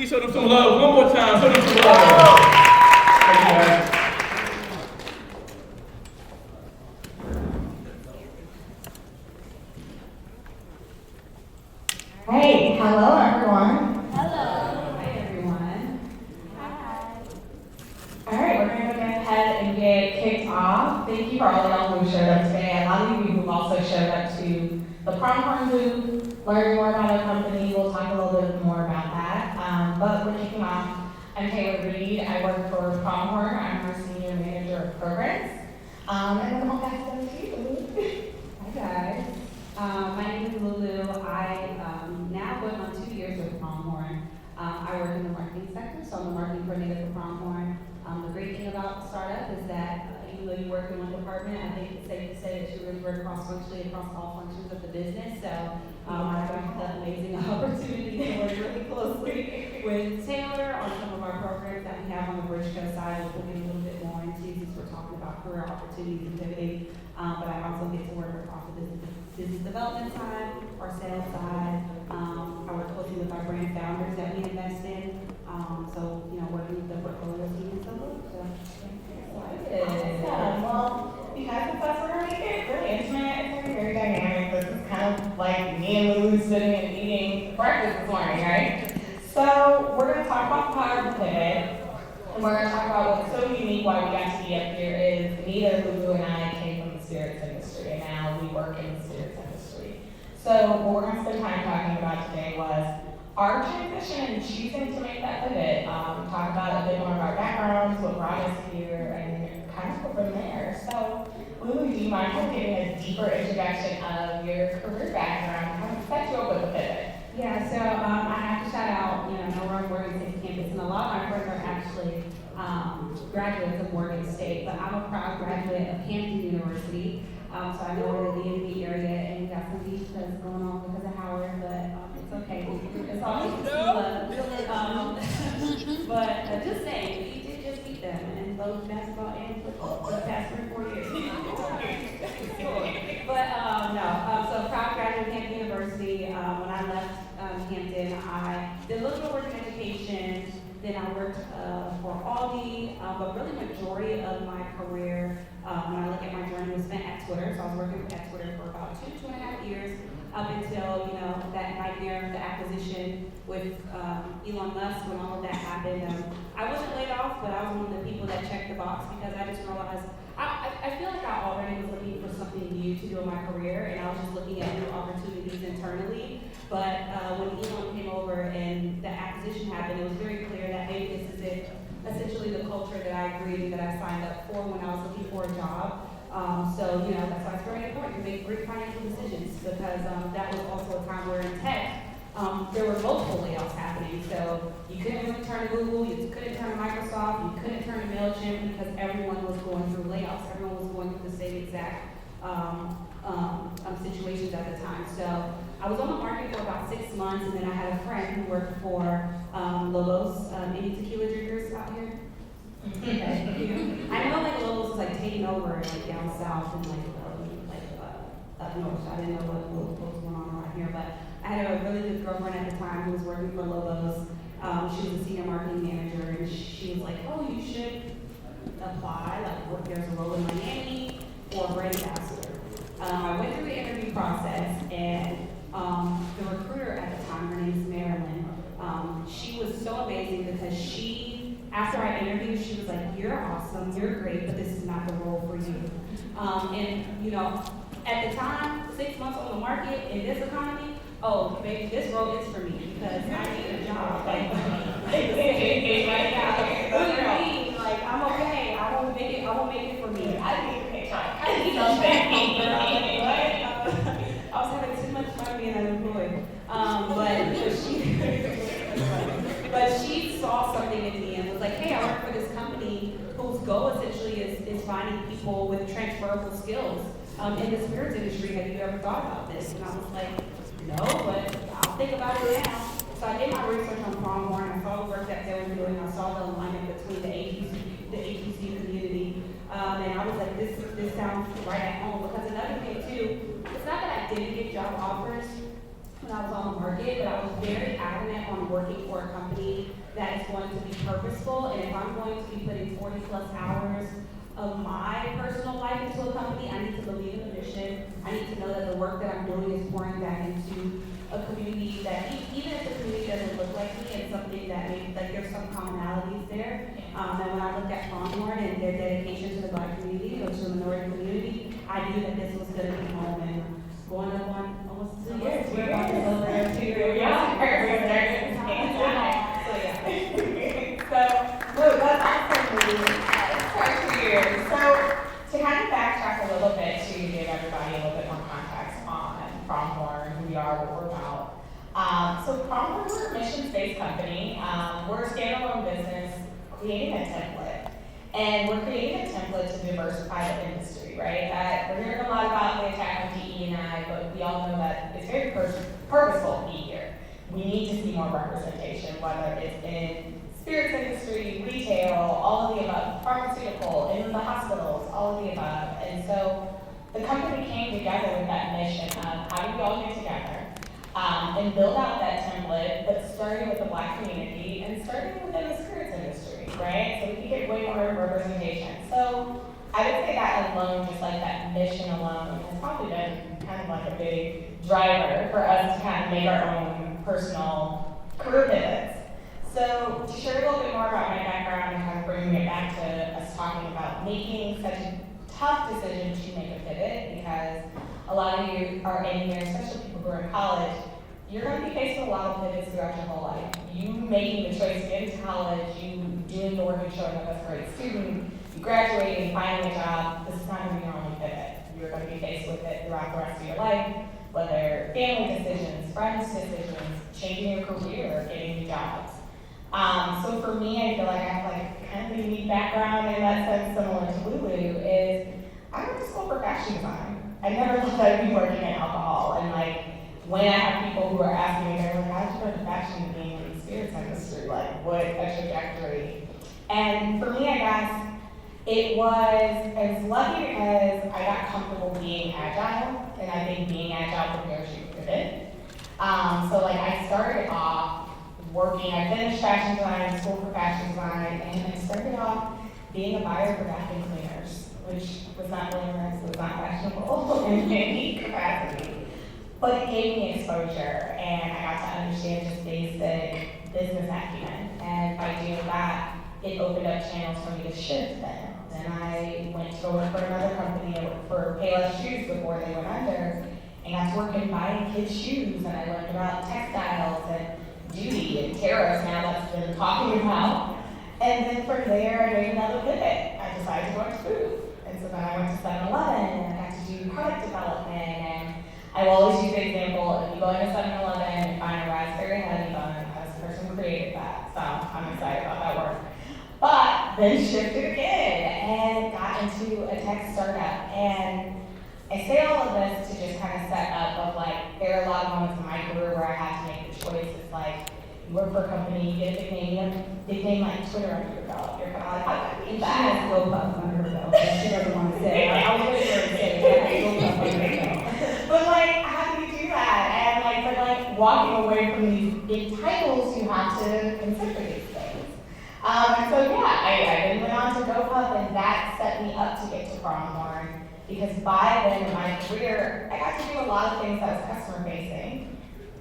Please show them some love. One more time, show them some love. Thank you, guys. Hey, hello everyone. Hello. Hi everyone. Hi. Alright, we're going to go ahead and get kicked off. Thank you for all of y'all who showed up today. A lot of you who've also showed up to the Pronghorn booth, learning more about our company. We'll talk a little bit more about that. But we're kicking off. I'm Taylor Reed. I work for Pronghorn. I'm our senior manager of programs. And then I'll pass it over to you. Hi guys. My name is Lulu. I now going on 2 years with Pronghorn. I work in the marketing sector, so I'm the marketing coordinator for Pronghorn. The great thing about the startup is that even though you work in one department, I think it's safe to say that you really work cross-functionally across all functions of the business. So I got the amazing opportunity to work really closely with Taylor on some of our programs that we have on the Bridgeco side, which we'll get a little bit more into since we're talking about career opportunities and pivoting. But I also get to work across the business development side, our sales side. I work closely with our brand founders that we invest in. So, working with the portfolio team and so forth. So, Awesome. Well, you guys, with us, we're going to make it really intimate. It's going to be very dynamic. This is kind of like me and Lulu sitting and eating breakfast this morning, right? So we're going to talk about the power of the pivot. And we're going to talk about what's so unique why we got to be up here is neither Lulu and I came from the spirits industry, and now we work in the spirits industry. So what we're going to spend time talking about today was our transition and choosing to make that pivot. Talk about a bit more of our backgrounds, what brought us here, and kind of go from there. So Lulu, do you mind kind of giving a deeper introduction of your career background? How set you up with the pivot? Yeah, so I have to shout out, Nora Morgan campus, and a lot of my friends are actually graduates of Morgan State, but I'm a proud graduate of Hampton University. So I know we're in the DMV area, and we got some beef that's going on because of Howard, but it's okay. It's all love. But just saying, we did just beat them in both basketball and football for the past 3 or 4 years. But so proud graduate of Hampton University. When I left Hampton, I did a little bit of work in education. Then I worked for Aldi, but really majority of my career, when I look at my journey, was spent at Twitter. So I was working at Twitter for about 2.5 years, up until that nightmare of the acquisition with Elon Musk. When all of that happened, I wasn't laid off, but I was one of the people that checked the box because I just realized I feel like I already was looking for something new to do in my career, and I was just looking at new opportunities internally. But when Elon came over and the acquisition happened, it was very clear that maybe this is it, essentially the culture that I agreed that I signed up for when I was looking for a job. So that's why it's very important to make great financial decisions, because that was also a time where in tech, there were multiple layoffs happening. So you couldn't really turn to Google, you couldn't turn to Microsoft, you couldn't turn to MailChimp because everyone was going through layoffs. Everyone was going through the same exact situations at the time. So I was on the market for about 6 months, and then I had a friend who worked for Lobos. Any tequila drinkers out here? Okay. I know like Lobos was like taking over like down south and up north. I didn't know what was going on around here, but I had a really good girlfriend at the time who was working for Lobos. She was a senior marketing manager, and she was like, "Oh, you should apply. Like, there's a role in Miami for a brand ambassador." I went through the interview process, and the recruiter at the time, her name is Marilyn. She was so amazing because after I interviewed, she was like, "You're awesome, you're great, but this is not the role for you." At the time, 6 months on the market in this economy, oh, baby, this role is for me because I need a job. Like, right now, what do you mean? Like, I'm okay. I won't make it for me. I need a paycheck. I need something. I was having too much fun being unemployed. But she saw something in me and was like, "Hey, I work for this company whose goal essentially is finding people with transferable skills in the spirits industry. Have you ever thought about this?" And I was like, "No, but I'll think about it now." So I did my research on Pronghorn. I saw the work that they were doing. I saw the alignment between the HBCU community, and I was like, "This sounds right at home." Because another thing too, it's not that I didn't get job offers when I I was on the market, but I was very adamant on working for a company that is going to be purposeful. And if I'm going to be putting 40 plus hours of my personal life into a company, I need to believe in the mission. I need to know that the work that I'm doing is pouring back into a community that, even if the community doesn't look like me, it's something that maybe, like, there's some commonalities there. And when I looked at Pronghorn and their dedication to the Black community, or to the minority community, I knew that this was going to be home. And going up on almost 2 years, we're about to celebrate 2 years. Yeah. So yeah. So, no, that's awesome. It's quite 2 years. So, to kind of backtrack a little bit to give everybody a little bit more context on Pronghorn, who we are, what we're about. So Pronghorn, we're a missions-based company. We're a standalone business creating a template. And we're creating a template to diversify the industry, right? That we're hearing a lot about the attack on DE&I, but we all know that it's very purposeful to be here. We need to see more representation, whether it's in spirits industry, retail, all of the above, pharmaceutical, in the hospitals, all of the above. And so the company came together with that mission of how do we all get together and build out that template, but starting with the Black community and starting within the spirits industry, right? So we can get way more representation. So I would say that alone, just like that mission alone, has probably been kind of like a big driver for us to kind of make our own personal career pivots. So to share a little bit more about my background and kind of bringing it back to us talking about making such a tough decision to make a pivot, because a lot of you are in here, especially people who are in college, you're going to be faced with a lot of pivots throughout your whole life. You making the choice to get into college, you doing the work and showing up as a great student, you graduating, finding a job, this is not going to be your only pivot. You're going to be faced with it throughout the rest of your life, whether family decisions, friends decisions, changing your career, getting new jobs. So for me, I feel like I have like kind of a unique background in that sense, similar to Lulu, is I went to school for fashion design. I never thought I'd be working in alcohol. And like, when I have people who are asking me, they're like, how did you go to fashion and being in the spirits industry? Like, what a trajectory. And for me, I guess, it was as lucky as I got comfortable being agile, and I think being agile prepares you for pivot. So like, I started off working, I finished fashion design, school for fashion design, and I started off being a buyer for vacuum cleaners, which was not glamorous, was not fashionable in any capacity. But it gave me exposure, and I got to understand just basic business acumen. And by doing that, it opened up channels for me to shift then. Then I went to go work for another company. I worked for Payless Shoes before they went under, and got to work in buying kids' shoes, and I learned about textiles and duty and tariffs now that's been talking about. And then from there, I made another pivot. I decided to go into food. And so then I went to 7-Eleven, and I got to do product development. And I will always use the example, if you go into 7-Eleven and find a raspberry honey bun, I was the person who created that. So I'm excited about that work. But then shifted again and got into a tech startup. And I say all of this to just kind of set up of like, there are a lot of moments in my career where I had to make the choice. It's like, you work for a company, you get a big name like Twitter under your belt. You're kind of like, how can I be She that? has go puff under her belt. She doesn't want to say it. I was waiting for her to say it. She has go puff under her belt. But like, how do you do that? And like, but like walking away from these big titles, you have to consider these things. And so yeah, I then went on to GoPuff, and that set me up to get to Pronghorn, because by then in my career, I got to do a lot of things that was customer facing,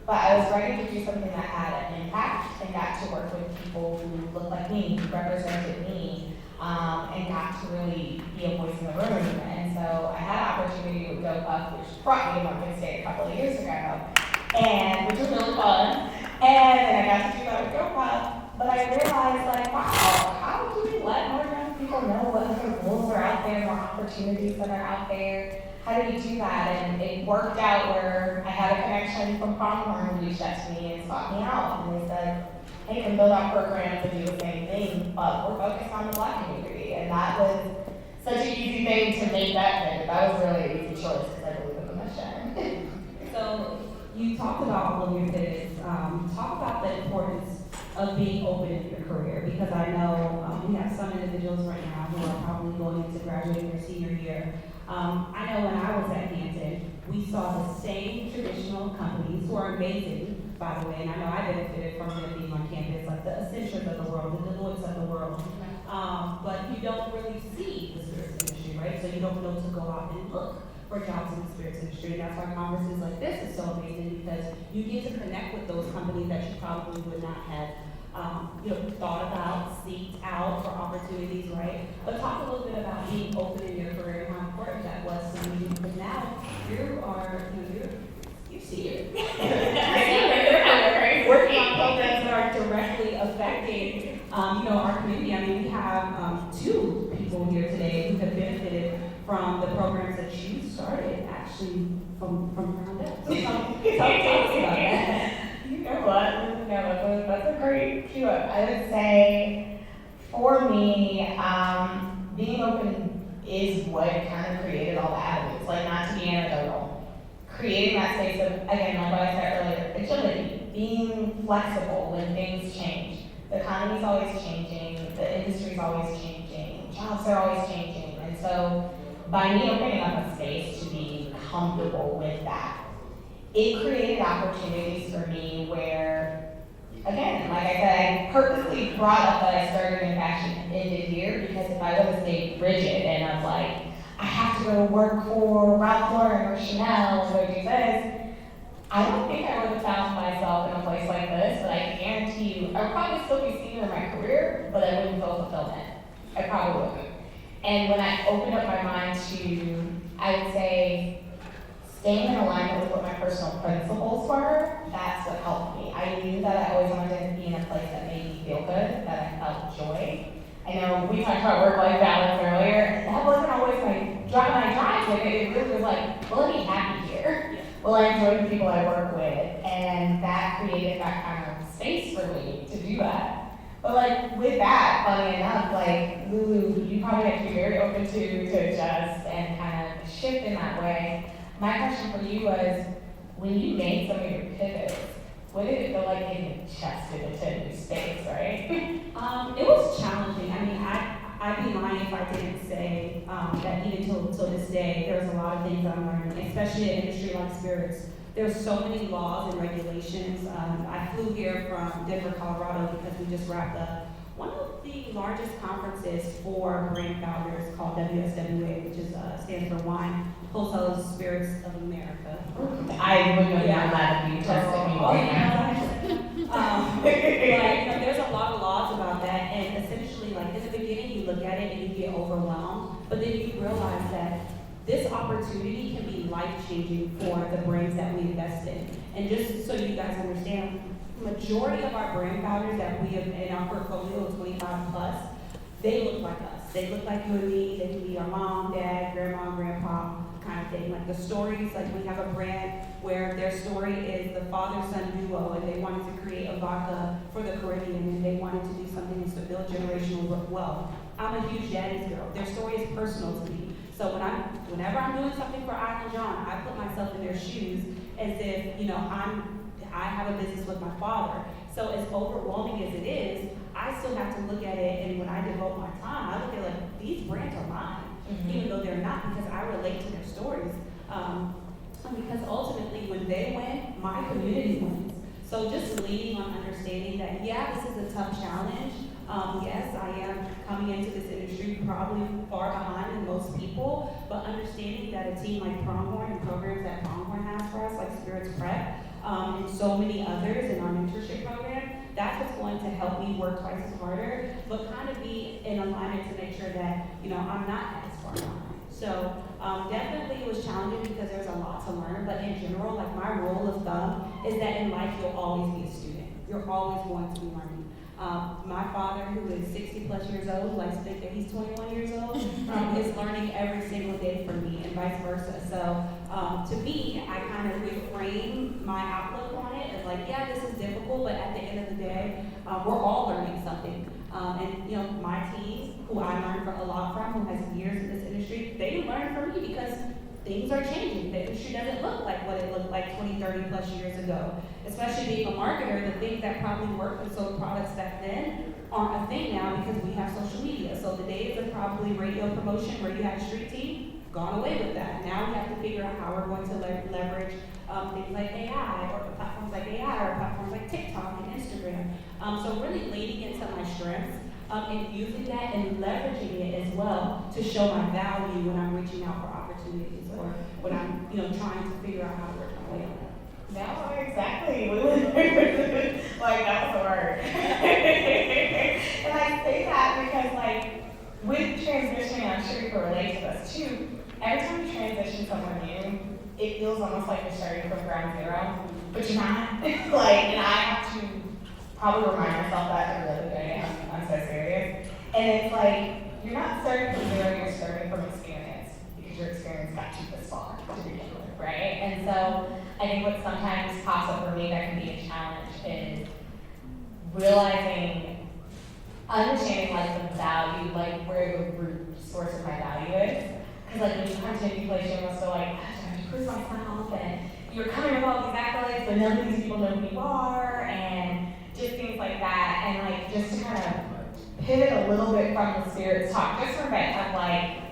but I was ready to do something that had an impact and got to work with people who looked like me, who represented me, and got to really be a voice in the room. And so I had an opportunity with GoPuff, which brought me to Morgan State a couple of years ago, and which was really fun. And then I got to do that with GoPuff. But I realized, like, wow, how do we let more young people know what other roles are out there, more opportunities that are out there? How do we do that? And it worked out where I had a connection from Pronghorn who reached out to me and sought me out. And they said, hey, you can build out programs and do the same thing, but we're focused on the Black community. And that was such an easy thing to make that pivot. That was really an easy choice because I believe in the mission. So you talked about all of your pivots. Talk about the importance of being open in your career, because I know we have some individuals right now who are probably going into graduating their senior year. I know when I was at Hampton, we saw the same traditional companies who are amazing, by the way, and I know I benefited from them being on campus, like the Accentures of the world, the Deloittes of the world. But you don't really see the spirits industry, right? So you don't know to go out and look for jobs in the spirits industry. And that's why conferences like this is so amazing, because you get to connect with those companies that you probably would not have thought about, seeked out for opportunities, right? But talk a little bit about being open in your career and how important that was to you, because now you're senior. Working on programs that are directly affecting, our community. I mean, we have 2 people here today who have benefited from the programs that you started, actually, from ground up. So tell us about that. You know what? That's a great cue up. I would say, for me, being open is what kind of created all the avenues. Like, not to be anecdotal, creating that space of, again, like what I said earlier, agility, being flexible when things change. The economy's always changing, the industry's always changing, jobs are always changing, and so by me opening up a space to be comfortable with that, it created opportunities for me where, again, like I said, I purposely brought up that I started in fashion and ended here, because if I would have stayed rigid and I was like, I have to go work for Ralph Lauren or Chanel or do this, I don't think I would have found myself in a place like this, but I guarantee you, I would probably still be senior in my career, but I wouldn't feel fulfillment. I probably wouldn't. And when I opened up my mind to, I would say, staying in alignment with what my personal principles were, that's what helped me. I knew that I always wanted to be in a place that made me feel good, that I felt joy. I know we talked about work-life balance earlier. That wasn't always my drive with it. It really was like, will I be happy here? Will I enjoy the people I work with? And that created that kind of space for me to do that. But like with that, funny enough, like Lulu, you probably have to be very open to adjust and kind of shift in that way. My question for you was, when you made some of your pivots, what did it feel like getting adjusted into a new space, right? It was challenging. I mean, I'd be lying if I didn't say that even till this day, there's a lot of things I'm learning, especially in an industry like spirits. There's so many laws and regulations. I flew here from Denver, Colorado, because we just wrapped up one of the largest conferences for brand founders called WSWA, which stands for Wine, Wholesalers, Spirits of America. I wouldn't know that if you tested me right now. But there's a lot of laws about that, and essentially, like in the beginning, you look at it and you get overwhelmed, but then you realize that this opportunity can be life-changing for the brands that we invest in. And just so you guys understand, majority of our brand founders that we have in our portfolio of 25 plus, they look like us. They look like you and me. They can be our mom, dad, grandma, grandpa kind of thing. Like the stories, like we have a brand where their story is the father-son duo, and they wanted to create a vodka for the Caribbean, and they wanted to do something to build generational wealth. I'm a huge daddy's girl. Their story is personal to me. So whenever I'm doing something for Island John, I put myself in their shoes as if, I have a business with my father. So as overwhelming as it is, I still have to look at it, and when I devote my time, I look at like, these brands are mine, even though they're not, because I relate to their stories. Because ultimately, when they win, my community wins. So just leading on understanding that, yeah, this is a tough challenge. Yes, I am coming into this industry probably far behind than most people, but understanding that a team like Pronghorn and programs that Pronghorn has for us, like Spirits Prep, and so many others in our mentorship program, that's what's going to help me work twice as harder, but kind of be in alignment to make sure that, I'm not as far behind. So definitely it was challenging because there's a lot to learn, but in general, like my rule of thumb is that in life you'll always be a student. You're always going to be learning. My father, who is 60 plus years old, likes to think that he's 21 years old, is learning every single day from me and vice versa. So to me, I kind of reframe my outlook on it as like, yeah, this is difficult, but at the end of the day, we're all learning something. And my team, who I learned a lot from, who has years in this industry, they learn from me because things are changing. The industry doesn't look like what it looked like 20, 30 plus years ago. especially being a marketer, the things that probably worked and sold products back then aren't a thing now because we have social media. So the days of probably radio promotion where you had a street team, gone away with that. Now we have to figure out how we're going to leverage things like AI or platforms like AI or platforms like TikTok and Instagram. So really leaning into my strengths and using that and leveraging it as well to show my value when I'm reaching out for opportunities or when I'm trying to figure out how to work my way on it. No, exactly. Like, that was the word. And I say that because, like, with transitioning, I'm sure you can relate to this too. Every time you transition somewhere new, it feels almost like you're starting from ground zero, but you're not. And I have to probably remind myself that every other day. I'm so serious. And it's like, you're not starting from zero, you're starting from experience because your experience got you this far to begin with, right? And so I think what sometimes pops up for me that can be a challenge is realizing, understanding the value, where the root source of my value is. Because when you come to a new place, you almost feel like, I have to prove myself, and you're coming with all these accolades, but none of these people know who you are, and just things like that, and just to kind of pivot a little bit from the spirits talk, just for a bit of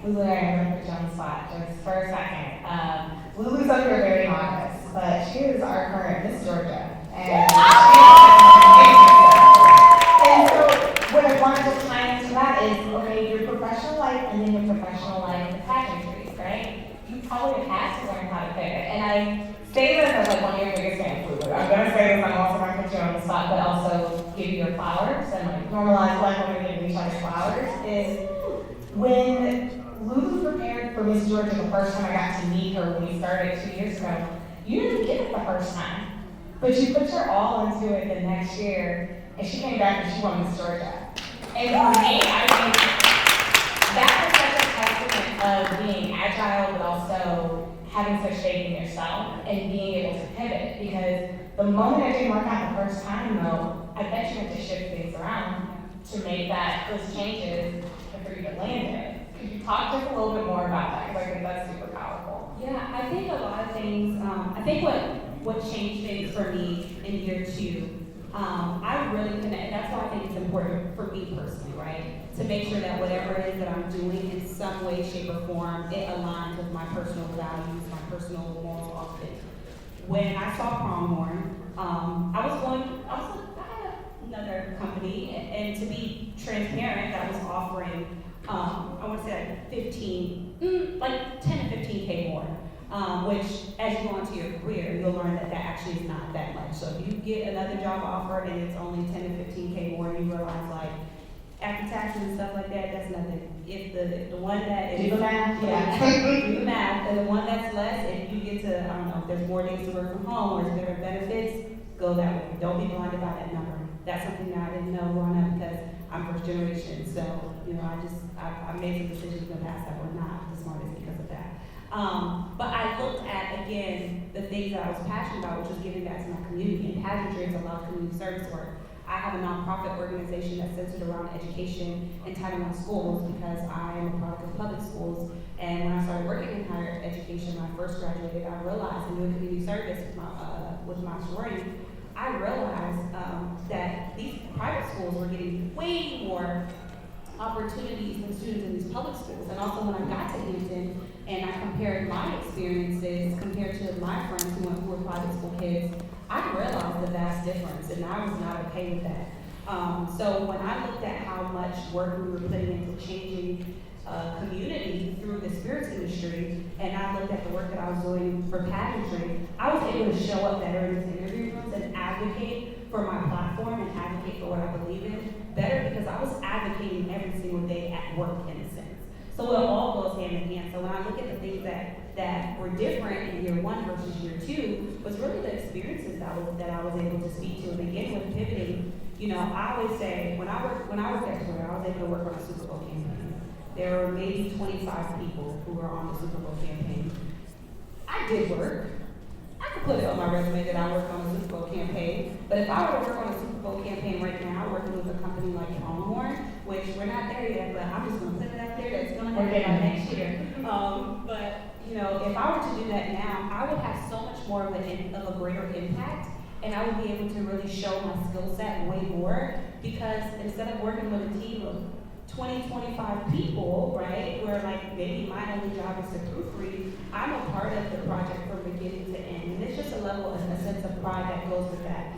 Lulu, I'm going to put you on the spot just for a second. Lulu's up here very modest, but she is our current Miss Georgia. And so what I wanted to tie into that is, okay, your professional life and then your professional life in pageantries, right? You probably have had to learn how to pivot. And I say this as one of your biggest fans, Lulu. I'm going to say this, I'm also going to put you on the spot, but also give you your flowers and normalize life when we're giving each other flowers, is when Lulu prepared for Miss Georgia the first time I got to meet her when we started 2 years ago, you didn't get it the first time, but you put your all into it the next year, and she came back and she won Miss Georgia. And for me, I think that was such a testament of being agile, but also having such faith in yourself and being able to pivot. Because the moment it didn't work out the first time, though, I bet you had to shift things around to make those changes and for you to land it. Could you talk just a little bit more about that? Because I think that's super powerful. Yeah, I think a lot of things, I think what changed things for me in year 2, I really connect, that's why I think it's important for me personally, right? To make sure that whatever it is that I'm doing in some way, shape, or form, it aligns with my personal values, my personal moral authenticity. When I saw Pronghorn, I had another company, and to be transparent, that was offering, I want to say 10 to 15K more. Which, as you go into your career, you'll learn that actually is not that much. So if you get another job offer and it's only 10 to 15K more, you realize after taxes and stuff like that, that's nothing. If the one that is do the math, do the math, and the one that's less, if you get to, I don't know, if there's more days to work from home or there's better benefits, go that way. Don't be blinded by that number. That's something that I didn't know growing up because I'm first generation. So I made some decisions in the past that were not the smartest because of that. But I looked at, again, the things that I was passionate about, which was giving back to my community. And pageantry is a lot of community service work. I have a nonprofit organization that's centered around education and Title I schools because I am a product of public schools. And when I started working in higher education, when I first graduated, I realized, and doing community service with my sorority, I realized that these private schools were getting way more opportunities than students in these public schools. And also when I got to Hampton and I compared my experiences compared to my friends who were private school kids, I realized the vast difference, and I was not okay with that. So when I looked at how much work we were putting into changing community through the spirits industry, and I looked at the work that I was doing for pageantry, I was able to show up better in these interview rooms and advocate for my platform and advocate for what I believe in better because I was advocating every single day at work in a sense. So it all goes hand in hand. So when I look at the things that were different in year 1 versus year 2, was really the experiences that I was able to speak to. And again, with pivoting, I always say when I worked at Twitter, I was able to work on a Super Bowl campaign. There were maybe 25 people who were on the Super Bowl campaign. I did work. I could put it on my resume that I worked on a Super Bowl campaign, but if I were to work on a Super Bowl campaign right now, working with a company like Pronghorn, which we're not there yet, but I'm just going to put it out there that's going to happen by next year. But if I were to do that now, I would have so much more of a greater impact and I would be able to really show my skill set way more, because instead of working with a team of 20, 25 people, right, where like maybe my only job is to proofread, I'm a part of the project from beginning to end. And it's just a level of a sense of pride that goes with that.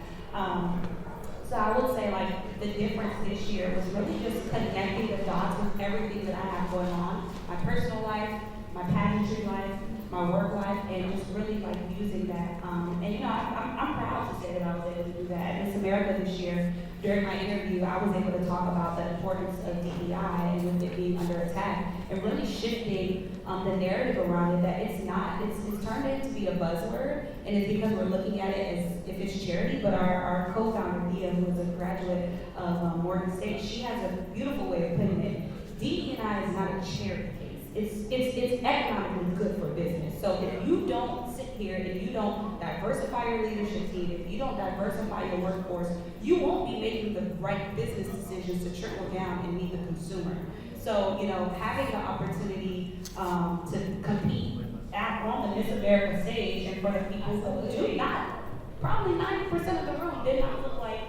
So I would say like the difference this year was really just connecting the dots with everything that I have going on, my personal life, my pageantry life, my work life, and just really like using that. And you know, I'm proud to say that I was able to do that. At Miss America this year, during my interview, I was able to talk about the importance of DEI and with it being under attack, and really shifting the narrative around it, that it's not, it's turned into be a buzzword, and it's because we're looking at it as if it's charity, but our co-founder, Dia, who is a graduate of Morgan State, she has a beautiful way of putting it. DEI is not a charity case. It's economically good for business. So if you don't sit here and you don't diversify your leadership team, if you don't diversify your workforce, you won't be making the right business decisions to trickle down and meet the consumer. So, you know, having the opportunity to compete on the Miss America stage in front of people who do not, probably 90% of the room did not look like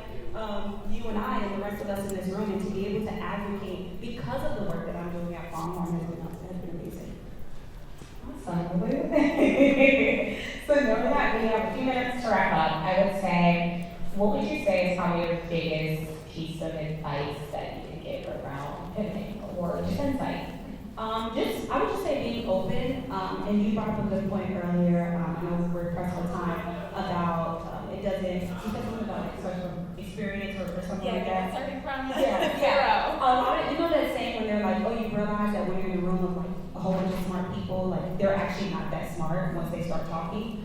you and I and the rest of us in this room, and to be able to advocate because of the work that I'm doing at Pronghorn has been amazing. Awesome. So knowing that we have a few minutes to wrap up, I would say, what would you say is probably your biggest piece of advice that you could give around pivoting or just insight? I would just say being open, and you brought up a good point earlier, I know we were pressed for time, about it doesn't, you said something about like social experience or something like that. Starting from zero. You know that saying when they're like, oh, you realize that when you're in a room of like a whole bunch of smart people, like they're actually not that smart once they start talking.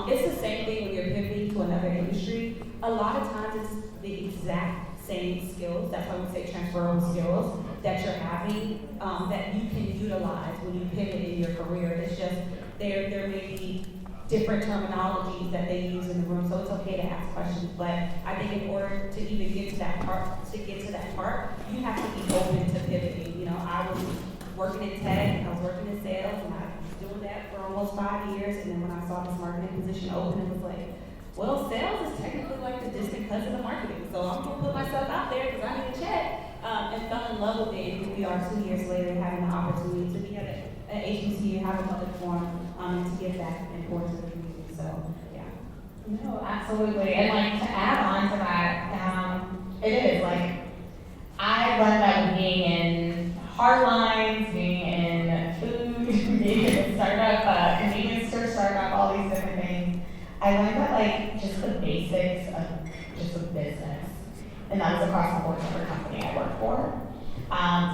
It's the same thing when you're pivoting to another industry. A lot of times it's the exact same skills, that's why we say transferable skills, that you're having, that you can utilize when you pivot in your career. It's just, there may be different terminologies that they use in the room, so it's okay to ask questions, but I think in order to even get to that part, you have to be open to pivoting. You know, I was working in tech, I was working in sales, and I was doing that for almost 5 years, and then when I saw this marketing position open, it was like, well, sales is technically like the distant cousin of marketing, so I'm gonna put myself out there because I need a check, and fell in love with it. And here we are 2 years later having the opportunity to be at HBCU, have a public forum, and to give back and pour to the community. So, yeah. No, absolutely. And like to add on to that, it is like, I learned that with being in hard lines, being in food, being in a startup, convenience store startup, all these different things. I learned that like just the basics of just a business, and that was across the board for every company I worked for.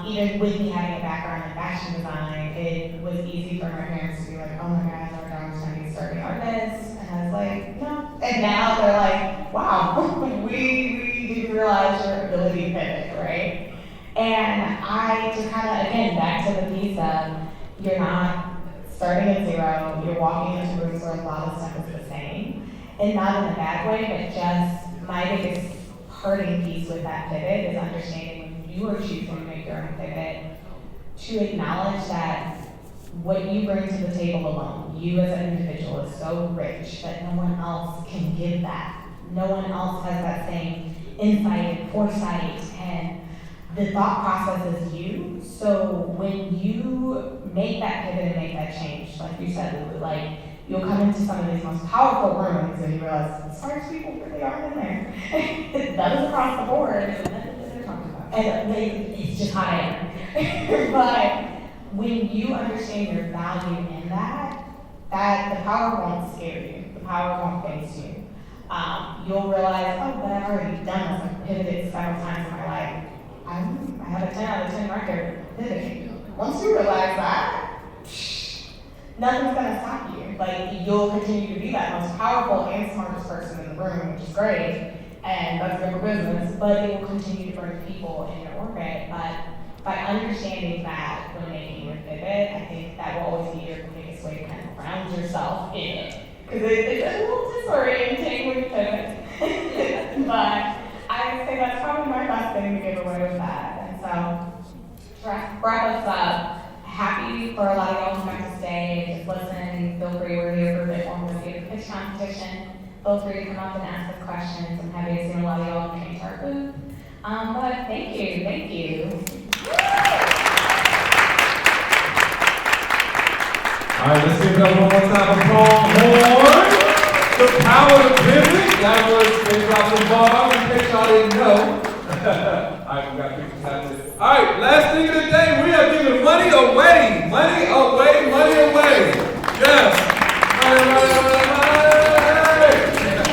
Even with me having a background in fashion design, it was easy for my parents to be like, oh my gosh, our daughter's trying to be a starving artist. And I was like, no. And now they're like, wow, we didn't realize your ability to pivot, right? And I just kind of, again, back to the piece of, you're not starting at zero, you're walking into rooms where a lot of stuff is the same. And not in a bad way, but just my biggest hurting piece with that pivot is understanding when you are choosing to make your own pivot, to acknowledge that what you bring to the table alone, you as an individual, is so rich that no one else can give that. No one else has that same insight and foresight, and the thought process is you. So when you make that pivot and make that change, like you said, Lulu, like you'll come into some of these most powerful rooms and you realize the smartest people really aren't in there. That is across the board. And it's just hot air. But when you understand your value in that the power won't scare you. The power won't face you. You'll realize, oh, but I've already done this. I've pivoted several times in my life. I have a 10 out of 10 record pivoting. Once you realize that, nothing's gonna stop you. Like, you'll continue to be that most powerful and smartest person in the room, which is great, and that's good for business, but it will continue to bring people in your orbit. But by understanding that when making your pivot, I think that will always be your biggest way to kind of ground yourself in it. Because it's a little disorienting when you pivot. But I would say that's probably my best thing to give away with that. And so, to wrap us up, happy for a lot of y'all who got to stay and just listen. Feel free, we're here for a bit more with the pitch competition. feel free to come up and ask us questions. I'm happy to see a lot of y'all came to our booth. But thank you. All right, let's give it up one more time for Pronghorn. The power of pivot. That was, they dropped the bar in case y'all didn't know. All right, we got people talented. All right, last thing of the day, we are giving money away. Money away.